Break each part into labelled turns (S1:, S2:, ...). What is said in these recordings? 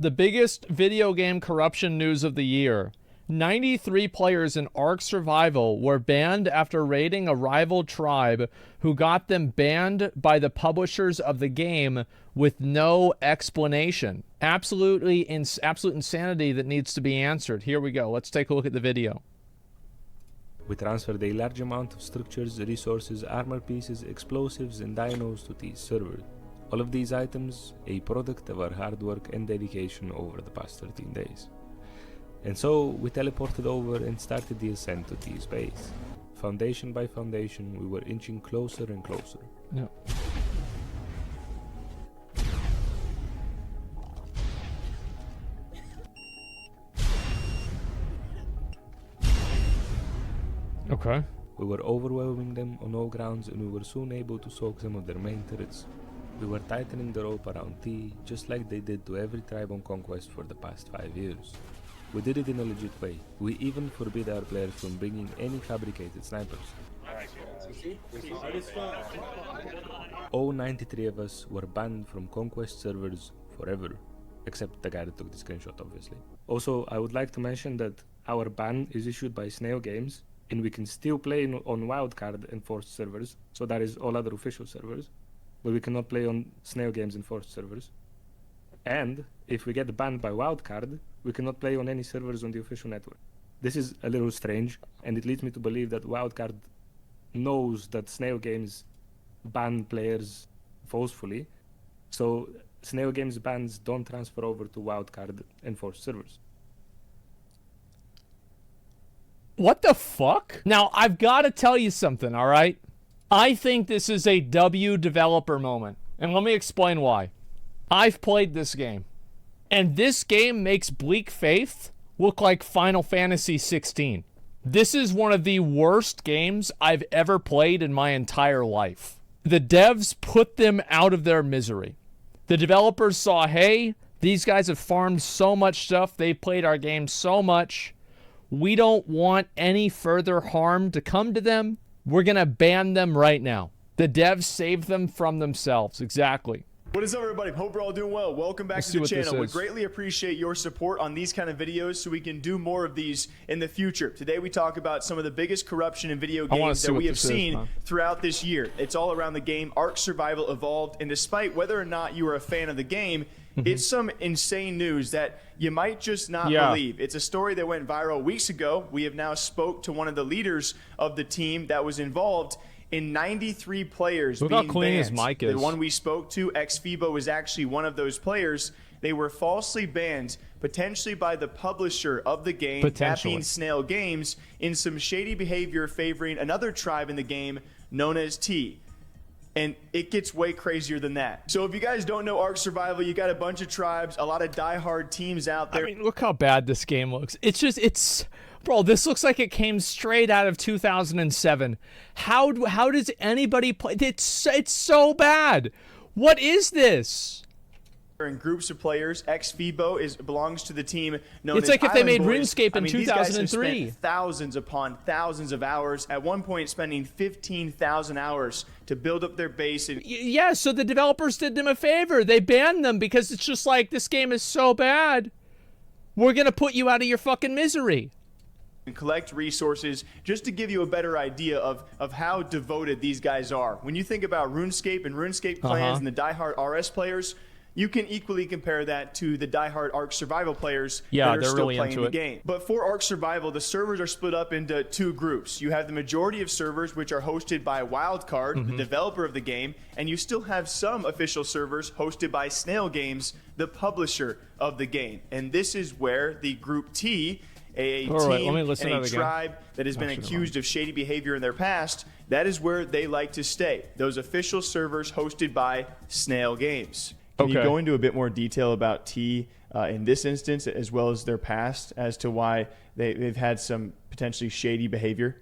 S1: the biggest video game corruption news of the year. 93 players in ARK Survival were banned after raiding a rival tribe who got them banned by the publishers of the game with no explanation. Absolute insanity that needs to be answered. Here we go. Let's take a look at the video.
S2: We transferred a large amount of structures, resources, armor pieces, explosives, and dinos to these servers. All of these items, a product of our hard work and dedication over the past 13 days. And so, we teleported over and started the ascent to T's base. Foundation by foundation, we were inching closer and closer.
S1: No. Okay.
S2: We were overwhelming them on all grounds, and we were soon able to soak some of their main turrets. We were tightening the rope around T, just like they did to every tribe on Conquest for the past 5 years. We did it in a legit way. We even forbid our players from bringing any fabricated snipers. All 93 of us were banned from Conquest servers forever, except the guy that took the screenshot, obviously. Also, I would like to mention that our ban is issued by Snail Games, and we can still play on Wildcard enforced servers, so that is all other official servers, but we cannot play on Snail Games enforced servers. And if we get banned by Wildcard, we cannot play on any servers on the official network. This is a little strange, and it leads me to believe that Wildcard knows that Snail Games ban players forcefully, so Snail Games bans don't transfer over to Wildcard enforced servers.
S1: What the fuck? Now, I've got to tell you something, all right? I think this is a W developer moment, and let me explain why. I've played this game, and this game makes Bleak Faith look like Final Fantasy 16. This is one of the worst games I've ever played in my entire life. The devs put them out of their misery. The developers saw, hey, these guys have farmed so much stuff, they've played our game so much, we don't want any further harm to come to them. We're going to ban them right now. The devs saved them from themselves. Exactly.
S3: What is up, everybody? Hope we're all doing well. Welcome back to the channel. We greatly appreciate your support on these kind of videos so we can do more of these in the future. Today we talk about some of the biggest corruption in video games that we have seen throughout this year. It's all around the game ARK Survival Evolved, and despite whether or not you are a fan of the game, it's some insane news that you might just not believe. It's a story that went viral weeks ago. We have now spoke to one of the leaders of the team that was involved in 93 players being banned. Look how clean his mic is. The one we spoke to, XFIBO, was actually one of those players. They were falsely banned, potentially by the publisher of the game, that being Snail Games, in some shady behavior favoring another tribe in the game known as T. And it gets way crazier than that. So if you guys don't know ARK Survival, you got a bunch of tribes, a lot of diehard teams out there.
S1: I mean, look how bad this game looks. Bro, this looks like it came straight out of 2007. How does anybody play? It's so bad. What is this?
S3: In groups of players, XFIBO belongs to the team known as
S1: It's like if they made
S3: Boys.
S1: RuneScape in 2003.
S3: These guys have spent thousands upon thousands of hours. At one point, spending 15,000 hours to build up their base. And
S1: yeah, so the developers did them a favor. They banned them because it's just like, this game is so bad. We're gonna put you out of your fucking misery.
S3: And collect resources just to give you a better idea of how devoted these guys are. When you think about RuneScape and RuneScape clans and the diehard RS players, you can equally compare that to the diehard ARK Survival players that are still playing the game. But for ARK Survival, the servers are split up into two groups. You have the majority of servers, which are hosted by Wildcard, the developer of the game, and you still have some official servers hosted by Snail Games, the publisher of the game. And this is where the Group T, a team and a tribe that has been accused of shady behavior in their past, that is where they like to stay. Those official servers hosted by Snail Games. Can you go into a bit more detail about T in this instance, as well as their past, as to why they've had some potentially shady behavior?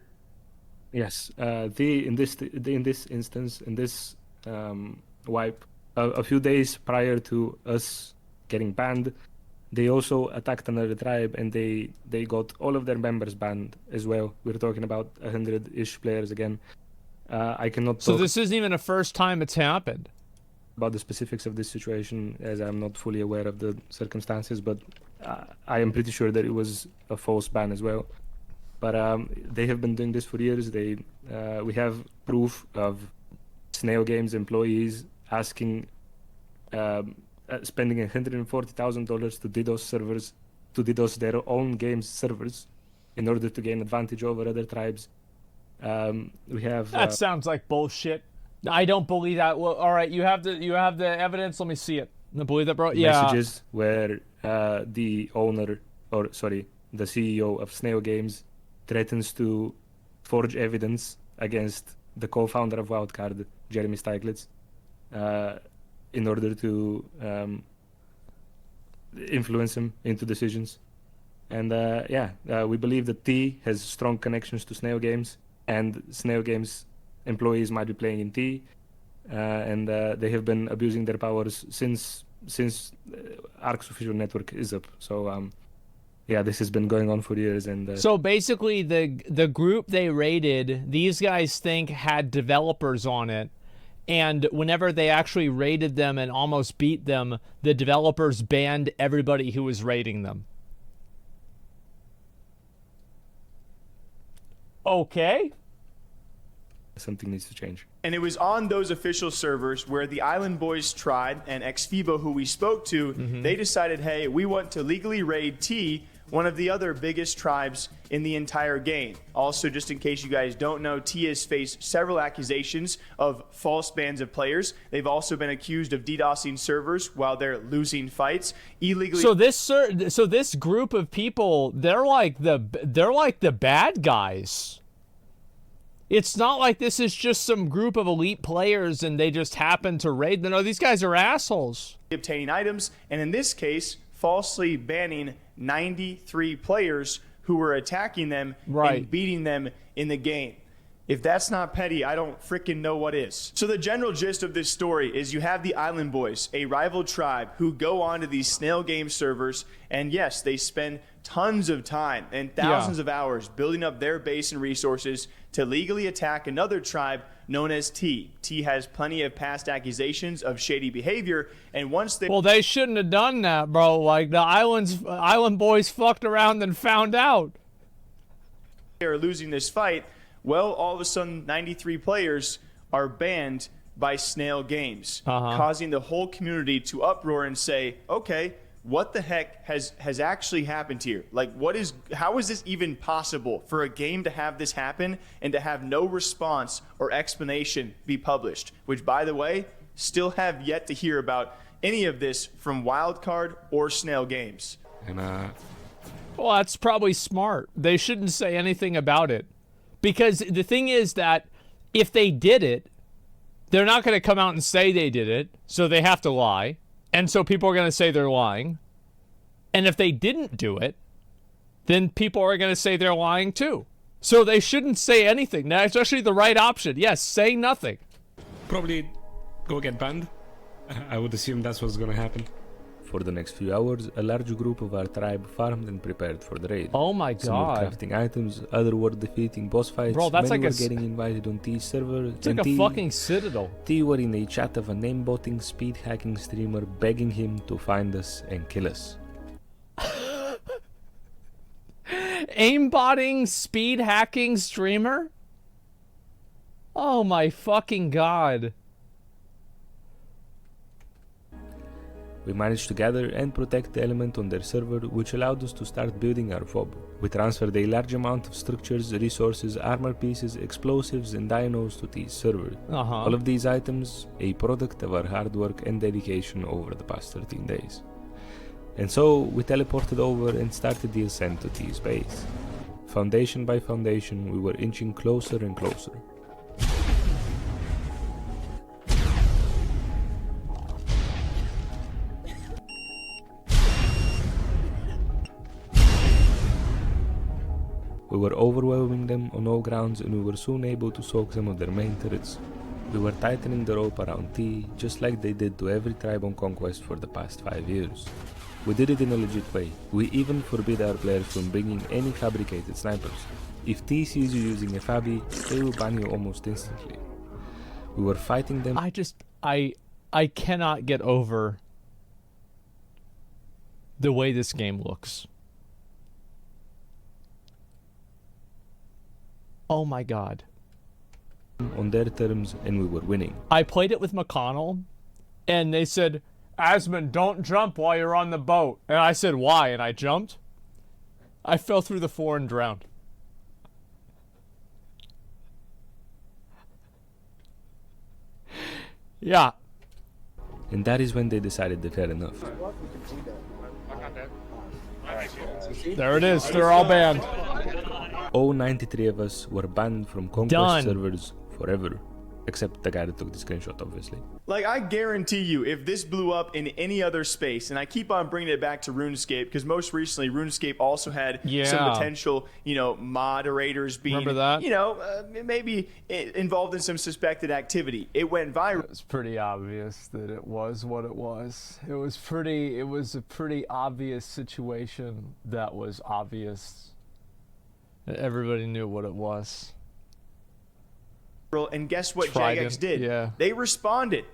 S2: Yes, in this instance, in this wipe, a few days prior to us getting banned, they also attacked another tribe, and they got all of their members banned as well. We're talking about 100-ish players again. I cannot.
S1: So this isn't even the first time it's happened.
S2: about the specifics of this situation, as I'm not fully aware of the circumstances, but I am pretty sure that it was a false ban as well. But they have been doing this for years. We have proof of Snail Games employees asking, spending $140,000 to DDoS servers, to DDoS their own games servers, in order to gain advantage over other tribes. We have.
S1: That sounds like bullshit. I don't believe that. Well, all right, you have the evidence. Let me see it. I believe that, bro. Yeah.
S2: Messages where the CEO of Snail Games threatens to forge evidence against the co-founder of Wildcard, Jeremy Stieglitz, in order to influence him into decisions. And we believe that T has strong connections to Snail Games, and Snail Games employees might be playing in T, and they have been abusing their powers since ARK's official network is up. So this has been going on for years. And
S1: so basically, the group they raided, these guys think had developers on it, and whenever they actually raided them and almost beat them, the developers banned everybody who was raiding them. Okay.
S2: Something needs to change.
S3: And it was on those official servers where the Island Boys tribe and XFIBO, who we spoke to, they decided, hey, we want to legally raid T, one of the other biggest tribes in the entire game. Also, just in case you guys don't know, T has faced several accusations of false bans of players. They've also been accused of DDoSing servers while they're losing fights illegally.
S1: So this group of people, they're like the bad guys. It's not like this is just some group of elite players and they just happen to raid them. No, these guys are assholes.
S3: Obtaining items, and in this case, falsely banning 93 players who were attacking them and beating them in the game. If that's not petty, I don't freaking know what is. So the general gist of this story is you have the Island Boys, a rival tribe, who go onto these Snail Game servers, and yes, they spend tons of time and thousands of hours building up their base and resources to legally attack another tribe known as T. T has plenty of past accusations of shady behavior, and once they...
S1: Well, they shouldn't have done that, bro. Like, the Island Boys fucked around and found out.
S3: They are losing this fight. Well, all of a sudden, 93 players are banned by Snail Games, causing the whole community to uproar and say, okay, what the heck has actually happened here? Like, how is this even possible for a game to have this happen and to have no response or explanation be published? Which, by the way, still have yet to hear about any of this from Wildcard or Snail Games.
S2: And
S1: well, that's probably smart. They shouldn't say anything about it. Because the thing is that if they did it, they're not going to come out and say they did it, so they have to lie. And so people are going to say they're lying. And if they didn't do it, then people are going to say they're lying too. So they shouldn't say anything. That's actually the right option. Yes, say nothing.
S2: Probably go get banned. I would assume that's what's going to happen. For the next few hours, a large group of our tribe farmed and prepared for the raid.
S1: Oh my
S2: Some were
S1: god.
S2: crafting items, others were defeating boss fights.
S1: Bro, that's
S2: many
S1: like
S2: were getting invited on T's server.
S1: It's like a fucking citadel.
S2: T were in a chat of a name-botting, speed-hacking streamer begging him to find us and kill us.
S1: Aimbotting, speed-hacking streamer? Oh my fucking god.
S2: We managed to gather and protect the element on their server, which allowed us to start building our FOB. We transferred a large amount of structures, resources, armor pieces, explosives, and dinos to T's server. All of these items, a product of our hard work and dedication over the past 13 days. And so, we teleported over and started the ascent to T's base. Foundation by foundation, we were inching closer and closer. We were overwhelming them on all grounds, and we were soon able to soak some of their main turrets. We were tightening the rope around T, just like they did to every tribe on Conquest for the past 5 years. We did it in a legit way. We even forbid our players from bringing any fabricated snipers. If T sees you using a Fabi, they will ban you almost instantly. We were fighting them.
S1: I cannot get over the way this game looks. Oh my God.
S2: On their terms, and we were winning.
S1: I played it with McConnell, and they said, Asmon, don't jump while you're on the boat. And I said, why? And I jumped. I fell through the floor and drowned. Yeah.
S2: And that is when they decided that fair enough.
S1: There it is. They're all banned.
S2: All 93 of us were banned from Conquest servers forever. Except the guy that took the screenshot, obviously.
S3: Like, I guarantee you, if this blew up in any other space, and I keep on bringing it back to RuneScape, because most recently, RuneScape also had some potential, you know, moderators being, you know, maybe involved in some suspected activity. It went viral.
S1: It was pretty obvious that it was what it was. It was a pretty obvious situation that was obvious. Everybody knew what it was.
S3: And guess what Jagex did?
S1: Yeah.
S3: They responded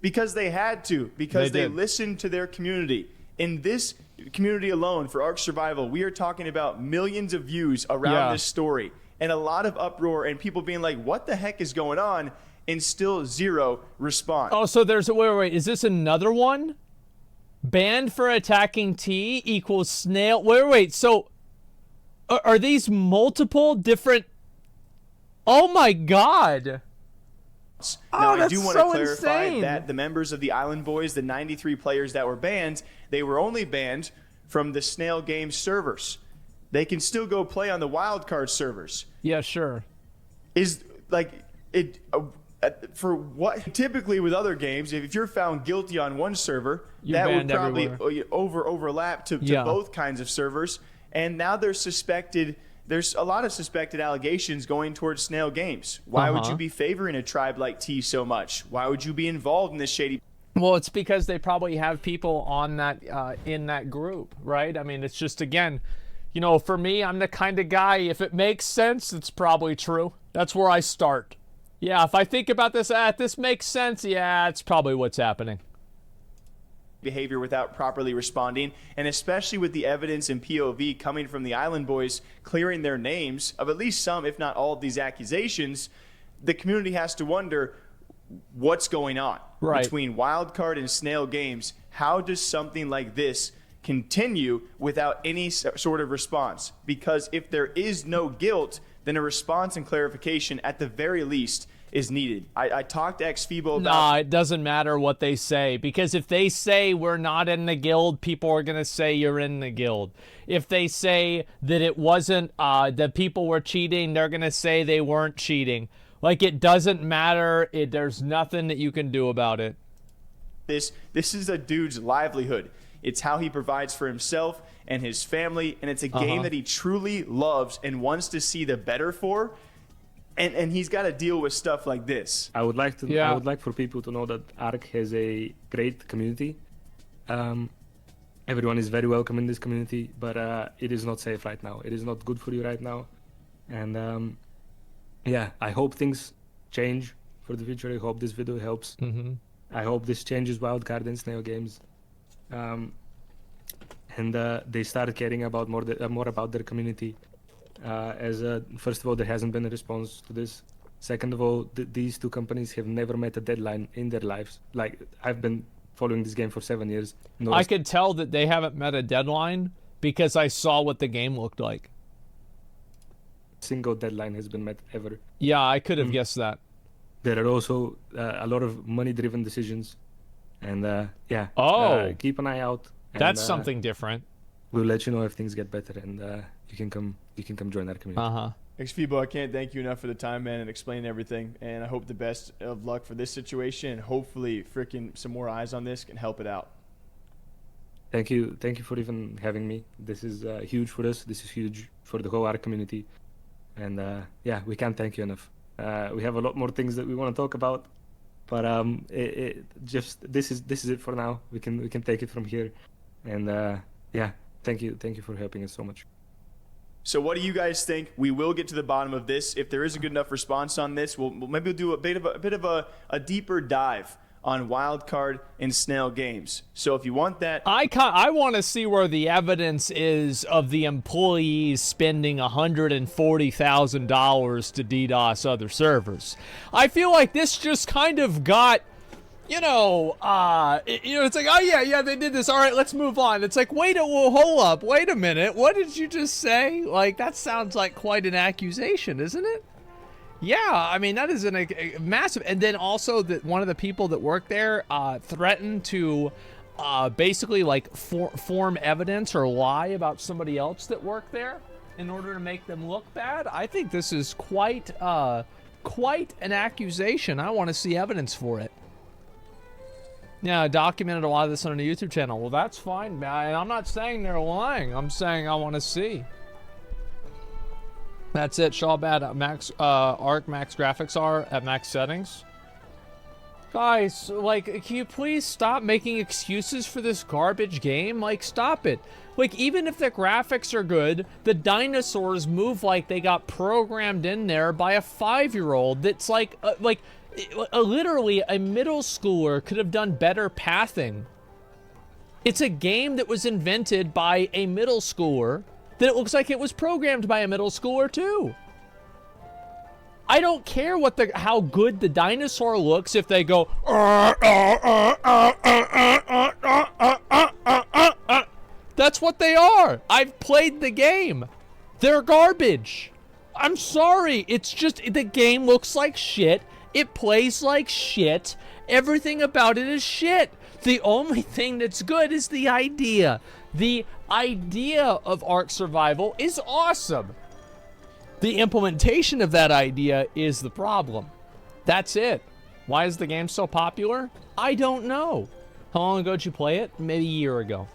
S3: because they had to, because they listened to their community. In this community alone for ARK Survival, we are talking about millions of views around this story and a lot of uproar and people being like, what the heck is going on? And still zero response.
S1: Oh, so there's a, wait, is this another one? Banned for attacking T equals snail. Wait, so are these multiple different? Oh my God!
S3: Now, I do want to clarify that the members of the Island Boys, the 93 players that were banned, they were only banned from the Snail Games servers. They can still go play on the wildcard servers.
S1: Yeah, sure.
S3: Is like it for what? Typically with other games, if you're found guilty on one server, that would probably overlap to both kinds of servers. And now they're suspected. There's a lot of suspected allegations going towards Snail Games. Why would you be favoring a tribe like T so much? Why would you be involved in this shady?
S1: Well, it's because they probably have people on that in that group, right? I mean, it's just, again, you know, for me, I'm the kind of guy, if it makes sense, it's probably true. That's where I start. Yeah, if I think about this, this makes sense, yeah, it's probably what's happening.
S3: Behavior without properly responding, and especially with the evidence and POV coming from the Island Boys clearing their names of at least some, if not all, of these accusations, the community has to wonder what's going on between Wildcard and Snail Games. How does something like this continue without any sort of response? Because if there is no guilt, then a response and clarification at the very least is needed. I talked to XFeebo about...
S1: Nah, it doesn't matter what they say, because if they say we're not in the guild, people are going to say you're in the guild. If they say that it wasn't, that people were cheating, they're going to say they weren't cheating. Like, it doesn't matter. There's nothing that you can do about it.
S3: This is a dude's livelihood. It's how he provides for himself and his family, and it's a game that he truly loves and wants to see the better for. And he's got to deal with stuff like this.
S2: I would like to. I would like for people to know that ARK has a great community. Everyone is very welcome in this community, but it is not safe right now. It is not good for you right now, and yeah, I hope things change for the future. I hope this video helps. I hope this changes Wildcard and Snail Games, and they start caring about more about their community. First of all, there hasn't been a response to this. Second of all, these two companies have never met a deadline in their lives. Like, I've been following this game for 7 years.
S1: I could tell that they haven't met a deadline because I saw what the game looked like.
S2: Single deadline has been met ever.
S1: Yeah, I could have guessed that.
S2: There are also a lot of money-driven decisions, and yeah. Keep an eye out.
S1: That's something different.
S2: We'll let you know if things get better, and you can come join our community.
S3: XFeebo, I can't thank you enough for the time, man, and explaining everything. And I hope the best of luck for this situation, and hopefully freaking some more eyes on this can help it out.
S2: Thank you for even having me. This is huge for us. This is huge for the whole ARK community, and yeah, we can't thank you enough. We have a lot more things that we want to talk about, but this is it for now. We can take it from here, and yeah, thank you for helping us so much.
S3: So what do you guys think? We will get to the bottom of this. If there is a good enough response on this, maybe we'll do a bit of a deeper dive on Wildcard and Snail Games. So if you want that,
S1: I want to see where the evidence is of the employees spending $140,000 to DDoS other servers. I feel like this just kind of got, it's like, oh yeah, they did this. All right, let's move on. It's like, hold up, wait a minute. What did you just say? Like, that sounds like quite an accusation, isn't it? Yeah, I mean, that is a massive. And then also that one of the people that work there threatened to basically like form evidence or lie about somebody else that worked there in order to make them look bad. I think this is quite an accusation. I want to see evidence for it. Yeah, I documented a lot of this on a YouTube channel. Well, that's fine, man. I'm not saying they're lying. I'm saying I want to see. That's it. Show how bad ARK max graphics are at max settings. Guys, like, can you please stop making excuses for this garbage game? Like, stop it. Like, even if the graphics are good, the dinosaurs move like they got programmed in there by a 5-year-old that's like literally a middle schooler could have done better pathing. It's a game that was invented by a middle schooler that it looks like it was programmed by a middle schooler too. I don't care how good the dinosaur looks if they go That's what they are. I've played the game. They're garbage. I'm sorry. It's just the game looks like shit. It plays like shit. Everything about it is shit. The only thing that's good is the idea. The idea of ARK Survival is awesome. The implementation of that idea is the problem. That's it. Why is the game so popular? I don't know. How long ago did you play it? Maybe a year ago.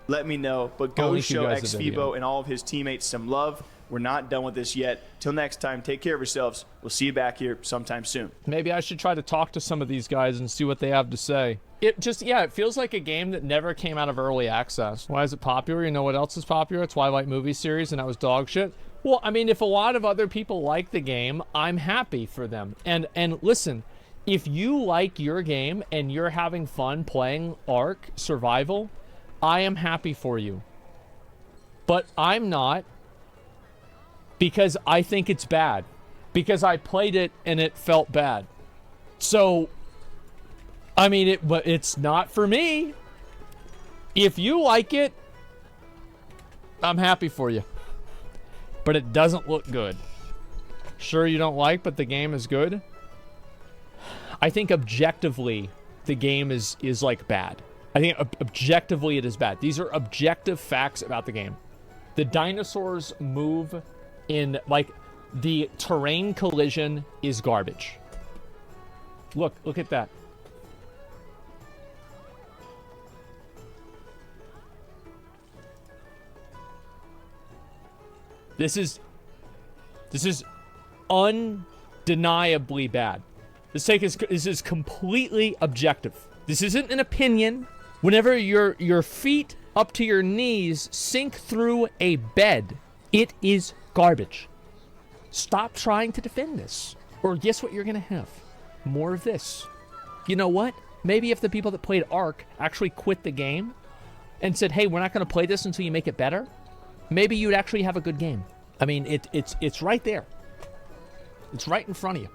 S3: Let me know, but go show XFibo and all of his teammates some love. We're not done with this yet. Till next time, take care of yourselves. We'll see you back here sometime soon.
S1: Maybe I should try to talk to some of these guys and see what they have to say. It feels like a game that never came out of early access. Why is it popular? You know what else is popular? Twilight movie series, and that was dog shit. Well, I mean, if a lot of other people like the game, I'm happy for them. And listen, if you like your game and you're having fun playing ARK Survival, I am happy for you. But I'm not, because I think it's bad. Because I played it and it felt bad. So, I mean, but it's not for me. If you like it, I'm happy for you. But it doesn't look good. Sure you don't like, but the game is good. I think objectively, the game is like bad. I think objectively it is bad. These are objective facts about the game. The dinosaurs move in, like, the terrain collision is garbage. Look at that. This is undeniably bad. This is completely objective. This isn't an opinion. Whenever your feet up to your knees sink through a bed, it is garbage. Stop trying to defend this. Or guess what you're gonna have? More of this. You know what? Maybe if the people that played ARK actually quit the game and said, hey, we're not gonna play this until you make it better, maybe you'd actually have a good game. I mean, it's right there. It's right in front of you.